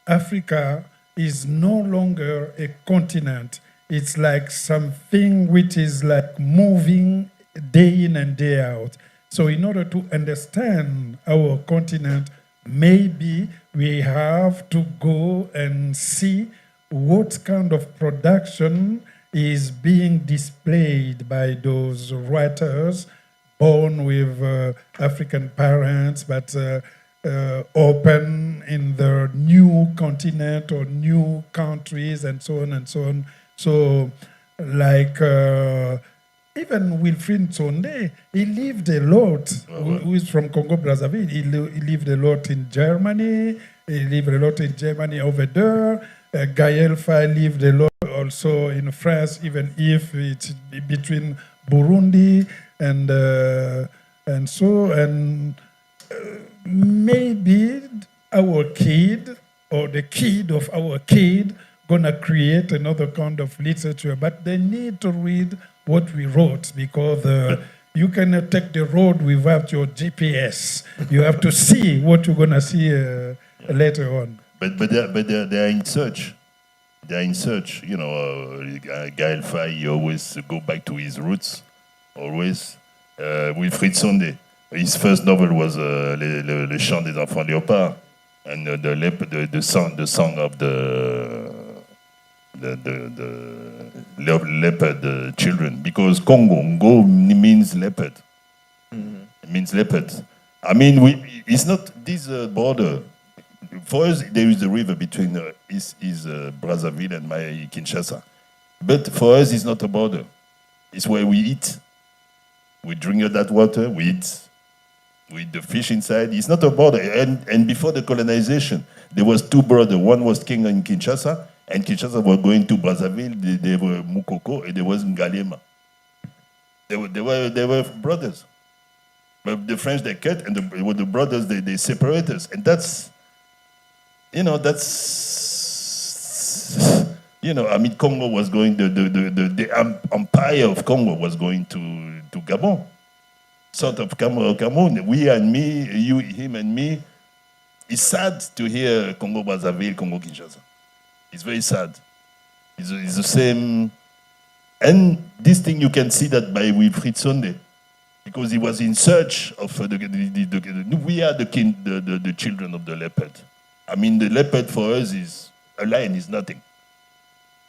Africa is no longer a continent. It's like something which is like moving day in and day out. So in order to understand our continent, maybe we have to go and see what kind of production is being displayed by those writers born with African parents, but open in the new continent or new countries and so on and so on. So, like even Wilfried Tsonde, he lived a lot. Who is from Congo, Brazzaville? He lived a lot in Germany. He lived a lot in Germany over there. Gaël Faye lived a lot also in France, even if it's between Burundi and maybe our kid or the kid of our kid gonna create another kind of literature, but they need to read what we wrote, because you cannot take the road without your GPS. You have to see what you're gonna see later on. But they are in search. They are in search. You know, Gaël Faye always go back to his roots. Always. Wilfried Tsonde, his first novel was Le Chant des Enfants Léopards, and the song of the leopard children, because Congo means leopard. It means leopard. I mean, it's not this border. For us, there is a river between Brazzaville and my Kinshasa. But for us, it's not a border. It's where we eat. We drink that water, we eat. We eat the fish inside. It's not a border. And before the colonization, there was two brothers. One was king in Kinshasa, and Kinshasa were going to Brazzaville. They were Mukoko, and there was Ngalema. They were brothers. But the French, they cut, and the brothers, they separate us. And that's, I mean, Congo was going, the empire of Congo was going to Gabon, sort of Cameroon. We and me, you, him and me. It's sad to hear Congo Brazzaville, Congo Kinshasa. It's very sad. It's the same. And this thing, you can see that by Wilfried Tsonde, because he was in search of we are the children of the leopard. I mean, the leopard for us is, a lion is nothing.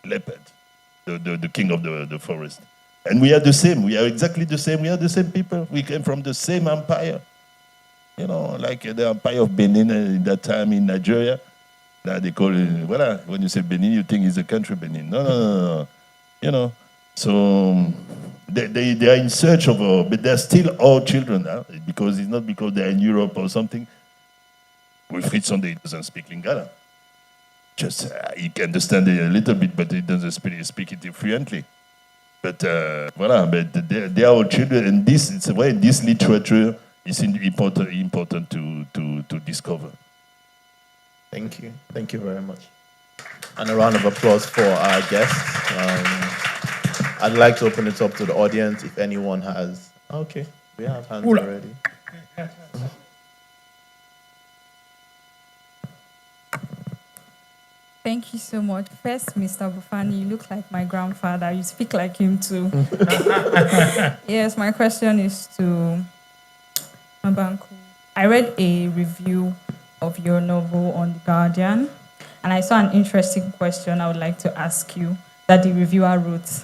Leopard, the king of the forest. And we are the same. We are exactly the same. We are the same people. We came from the same empire. You know, like the empire of Benin in that time in Nigeria. Now they call it, voilà, when you say Benin, you think it's a country, Benin. No. You know, so they are in search of, but they're still our children, huh? Because it's not because they're in Europe or something. Wilfried Tsonde doesn't speak Lingala. Just, he can understand it a little bit, but he doesn't speak it fluently. But voilà, but they are our children, and this is why this literature is important to discover. Thank you very much. And a round of applause for our guests. I'd like to open it up to the audience if anyone has. Okay, we have hands already. Thank you so much. First, Mr. Bofane, you look like my grandfather. You speak like him too. Yes, my question is to Mabanckou. I read a review of your novel on The Guardian, and I saw an interesting question I would like to ask you that the reviewer wrote.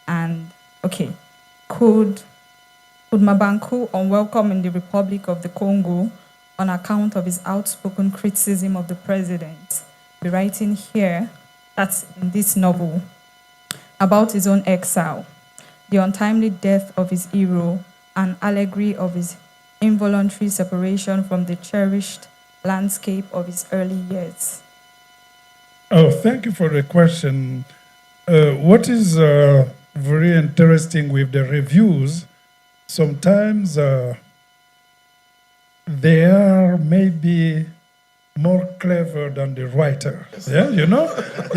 And, okay, could Mabanckou, unwelcome in the Republic of the Congo on account of his outspoken criticism of the president, be writing here, that's in this novel, about his own exile, the untimely death of his hero, an allegory of his involuntary separation from the cherished landscape of his early years? Oh, thank you for the question. What is very interesting with the reviews, sometimes they are maybe more clever than the writer. Yeah, you know?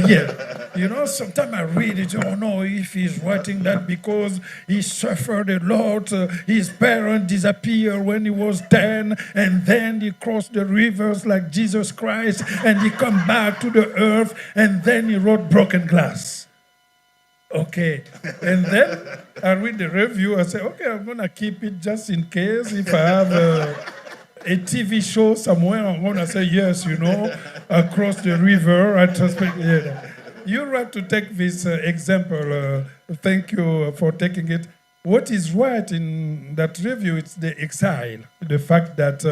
Yeah. You know, sometimes I read it, oh no, if he's writing that because he suffered a lot, his parents disappeared when he was 10, and then he crossed the rivers like Jesus Christ, and he come back to the earth, and then he wrote Broken Glass. Okay. And then I read the review, I say, okay, I'm going to keep it just in case if I have a TV show somewhere, I'm going to say, yes, you know, across the river. I suspect, You're right to take this example. Thank you for taking it. what is right in that review is the exile, the fact that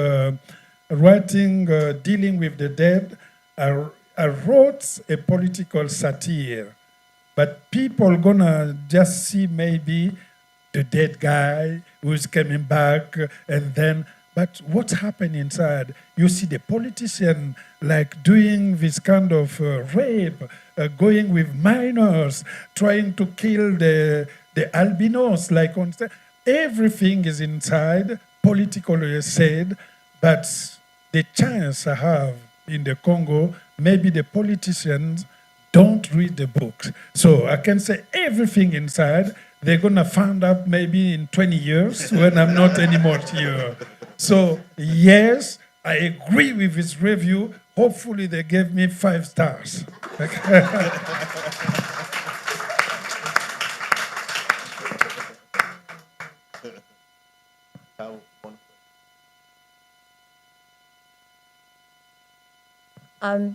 writing, dealing with the dead, I wrote a political satire, but people gonna just see maybe the dead guy who's coming back, and then, but what happened inside? You see the politician like doing this kind of rape, going with minors, trying to kill the albinos, like on everything is inside, politically said, but the chance I have in the Congo, maybe the politicians don't read the books. So I can say everything inside, they're gonna find out maybe in 20 years when I'm not anymore here. So yes, I agree with this review. Hopefully they gave me 5 stars.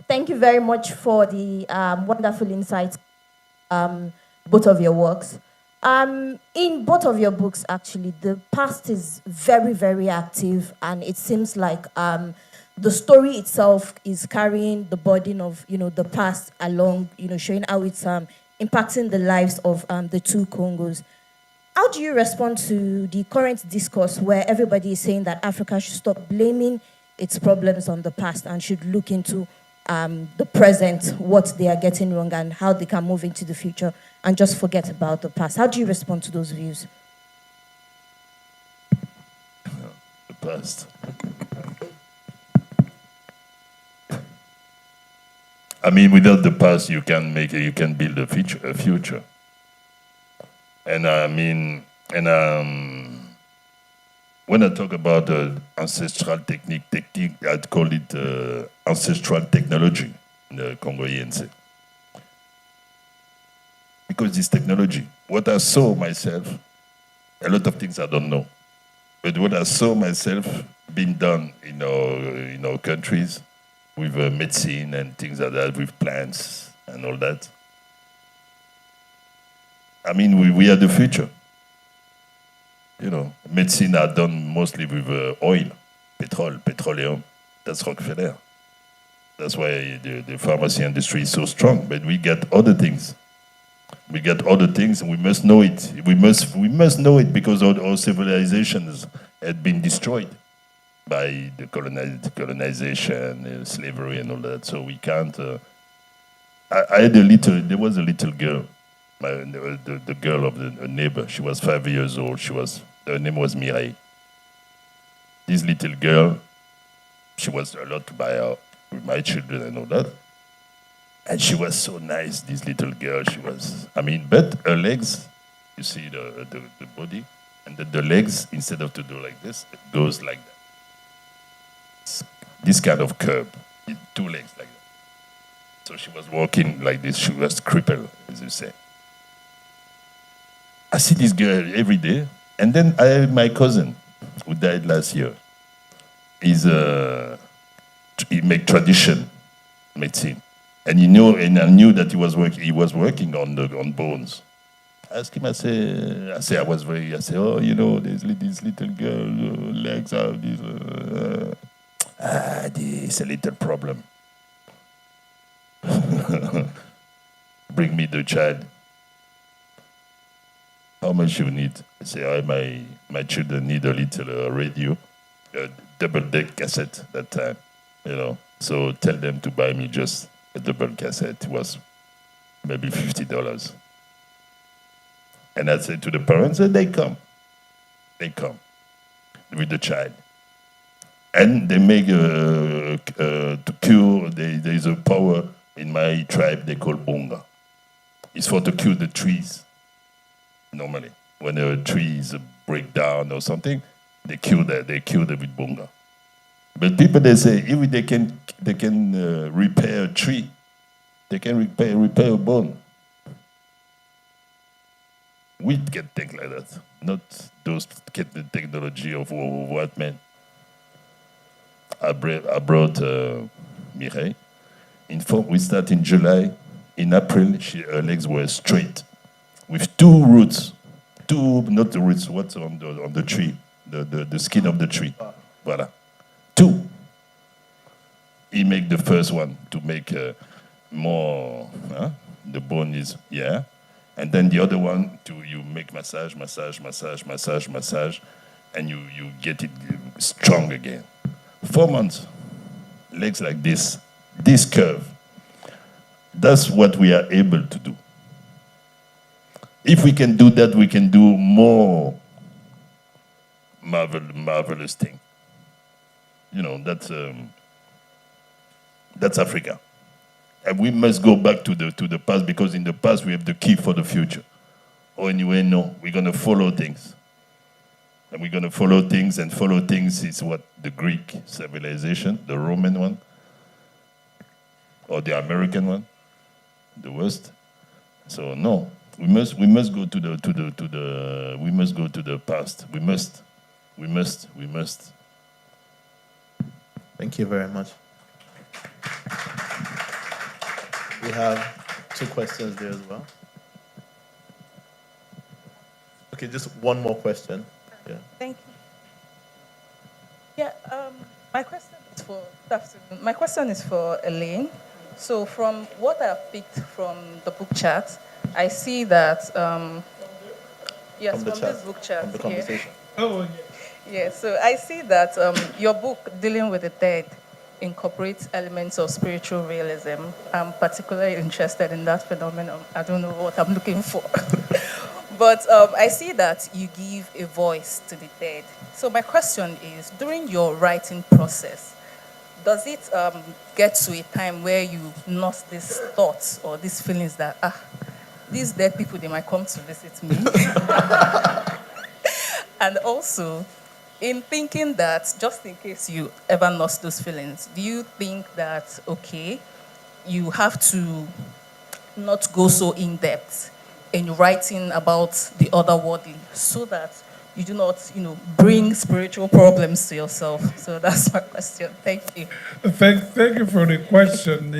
Thank you very much for the wonderful insights, both of your works. In both of your books, actually, the past is very, very active, and it seems like the story itself is carrying the burden of, the past along, showing how it's impacting the lives of the two Congos. How do you respond to the current discourse where everybody is saying that Africa should stop blaming its problems on the past and should look into the present, what they are getting wrong, and how they can move into the future and just forget about the past? How do you respond to those views? The past. I mean, without the past, you can build a future. And I mean, when I talk about ancestral technique, I'd call it ancestral technology in the Congoiense. Because this technology, what I saw myself, a lot of things I don't know, but what I saw myself being done in our countries with medicine and things like that, with plants and all that. I mean, we are the future. Medicine are done mostly with oil, petroleum. That's Rockefeller. That's why the pharmacy industry is so strong. But we get other things. We get other things, and we must know it. We must know it because our civilizations had been destroyed by the colonization, slavery, and all that. So we can't. There was a little girl. The girl of a neighbor, she was 5 years old. Her name was Mireille. This little girl, she was a lot with my children and all that. And she was so nice, this little girl. But her legs, you see the body, and the legs, instead of to do like this, it goes like that. This kind of curve, 2 legs like that. So she was walking like this. She was crippled, as you say. I see this girl every day, and then I have my cousin who died last year. He make tradition medicine, and I knew that he was working on bones. I asked him. I say, oh, there's this little girl legs have this. This a little problem. Bring me the child. How much you need? I say, my children need a little radio, a double-deck cassette that time, So tell them to buy me just a double cassette. It was maybe $50. And I said to the parents, they come with the child. And they make to cure, there is a power in my tribe they call bonga. It's for to cure the trees. Normally, when a tree is break down or something, they cure that with bonga. But people, they say if they can repair a tree, they can repair a bone. We can think like that, not those get the technology of white men. I brought Mireille. We start in July. In April, her legs were straight, with 2 roots. two, not the roots, what's on the tree, the skin of the tree. Voilà. Two. He make the first one to make more, the bone is, yeah. And then the other one, you make massage, and you get it strong again. 4 months, legs like this curve. That's what we are able to do. If we can do that, we can do more marvelous thing. You know, that's Africa. And we must go back to the past, because in the past we have the key for the future. Or anyway, no, we're going to follow things. And we're going to follow things, and follow things is what? The Greek civilization, the Roman one, or the American one, the West. So no, we must go to the past. We must. Thank you very much. We have 2 questions there as well. Okay, just one more question. Yeah. Thank you. Yeah, my question is for good afternoon. My question is for Alain. So from what I've picked from the book chat, I see that yes, from this book chat, from the conversation. Yeah. Oh, yeah. Yeah, so I see that your book, Dealing with the Dead, incorporates elements of spiritual realism. I'm particularly interested in that phenomenon. I don't know what I'm looking for. But I see that you give a voice to the dead. So my question is, during your writing process, does it get to a time where you nurse these thoughts or these feelings that, these dead people, they might come to visit me? And also, in thinking that, just in case you ever lost those feelings, do you think that, okay, you have to not go so in-depth in writing about the otherworldly so that you do not, bring spiritual problems to yourself? So that's my question. Thank you. Thank you for the question.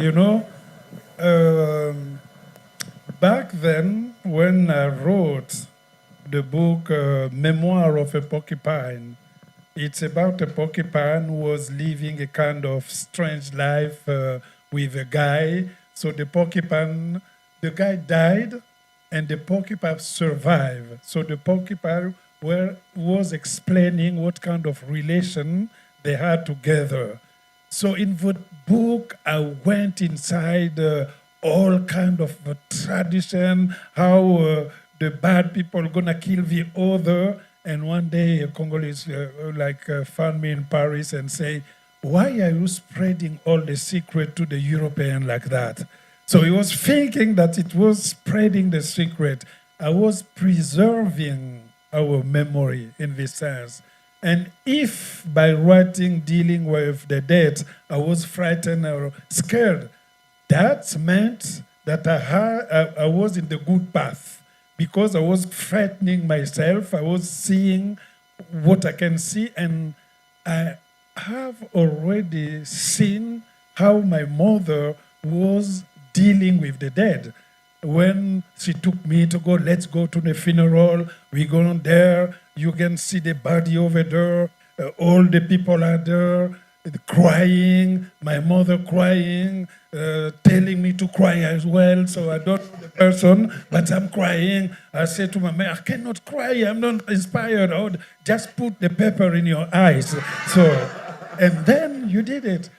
Back then, when I wrote the book Memoir of a Porcupine, it's about a porcupine who was living a kind of strange life with a guy. So the guy died, and the porcupine survived. So the porcupine was explaining what kind of relation they had together. So in the book, I went inside all kind of tradition, how the bad people are gonna kill the other. And one day a Congolese found me in Paris and say, why are you spreading all the secret to the European like that? So he was thinking that it was spreading the secret. I was preserving our memory in this sense. And if by writing Dealing with the Dead, I was frightened or scared, that meant that I was in the good path. Because I was threatening myself, I was seeing what I can see, and I have already seen how my mother was dealing with the dead. When she took me to go, let's go to the funeral, we go on there, you can see the body over there, all the people are there, crying, my mother crying, telling me to cry as well, so I don't know the person, but I'm crying. I say to my mother, I cannot cry, I'm not inspired. Oh, just put the pepper in your eyes. So, and then you did it.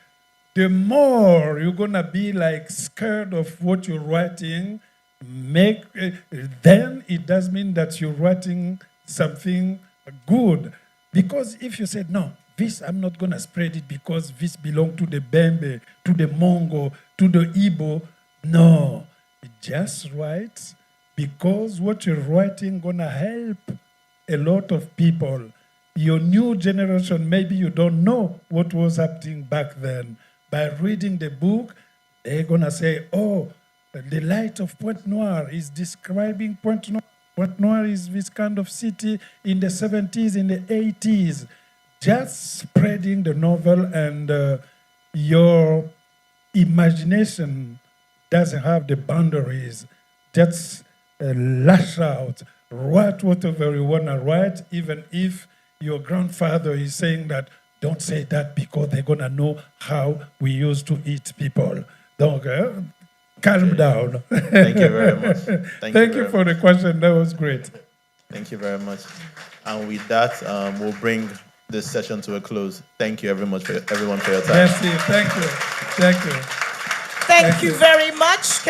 The more you're gonna be like scared of what you're writing, then it does mean that you're writing something good. Because if you said, no, this, I'm not going to spread it because this belongs to the Bembe, to the Mongo, to the Igbo. No, just write because what you're writing going to help a lot of people. Your new generation, maybe you don't know what was happening back then. By reading the book, they're going to say, oh, the light of Pointe Noire is describing Pointe Noire. Pointe Noire is this kind of city in the 70s, in the 80s. Just spreading the novel, and your imagination doesn't have the boundaries. Just lash out. write whatever you want to write, even if your grandfather is saying that, don't say that because they're going to know how we used to eat people. Donc, calm down. Thank you very much. Thank you for the question. That was great. Thank you very much. And with that, we'll bring this session to a close. Thank you everyone for your time. Merci. Thank you. Thank you. Thank you very much.